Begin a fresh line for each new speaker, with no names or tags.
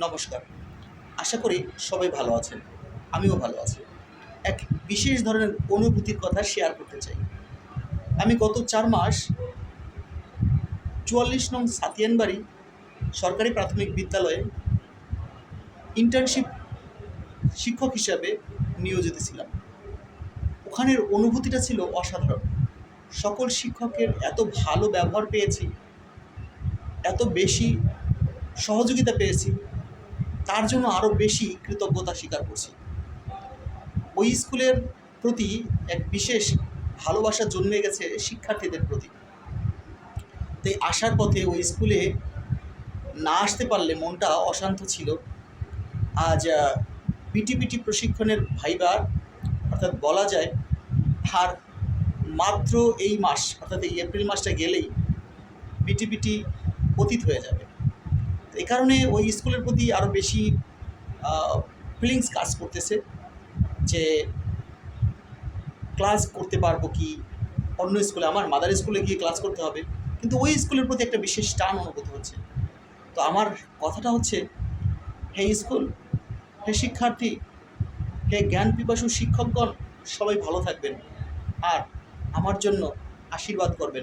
নমস্কার। আশা করি সবাই ভালো আছেন। আমিও ভালো আছি। এক বিশেষ ধরনের অনুভূতির কথা শেয়ার করতে চাই। আমি গত ৪ মাস ৪৪ নং সাতিয়ানবাড়ি সরকারি প্রাথমিক বিদ্যালয়ে ইন্টার্নশিপ শিক্ষক হিসাবে নিয়োজিত ছিলাম। ওখানের অনুভূতিটা ছিল অসাধারণ। সকল শিক্ষকের এত ভালো ব্যবহার পেয়েছি, এত বেশি সহযোগিতা পেয়েছি, তার জন্য আরও বেশি কৃতজ্ঞতা স্বীকার করছি। ওই স্কুলের প্রতি এক বিশেষ ভালোবাসা জন্মে গেছে শিক্ষার্থীদের প্রতি। তাই আসার পথে ওই স্কুলে না আসতে পারলে মনটা অশান্ত ছিল। আজ পিটি প্রশিক্ষণের ভাইবার অর্থাৎ বলা যায় আর মাত্র এই মাস অর্থাৎ এই এপ্রিল মাসটা গেলেই পিটি অতীত হয়ে যাবে। এই কারণে ওই স্কুলের প্রতি আরও বেশি ফিলিংস কাজ করতেছে যে ক্লাস করতে পারবো কি অন্য স্কুলে, আমার মাদার স্কুলে গিয়ে ক্লাস করতে হবে, কিন্তু ওই স্কুলের প্রতি একটা বিশেষ টান অনুভূত হচ্ছে। তো আমার কথাটা হচ্ছে, হে স্কুল, হে শিক্ষার্থী, হে জ্ঞান পিপাসু শিক্ষকগণ, সবাই ভালো থাকবেন আর আমার জন্য আশীর্বাদ করবেন।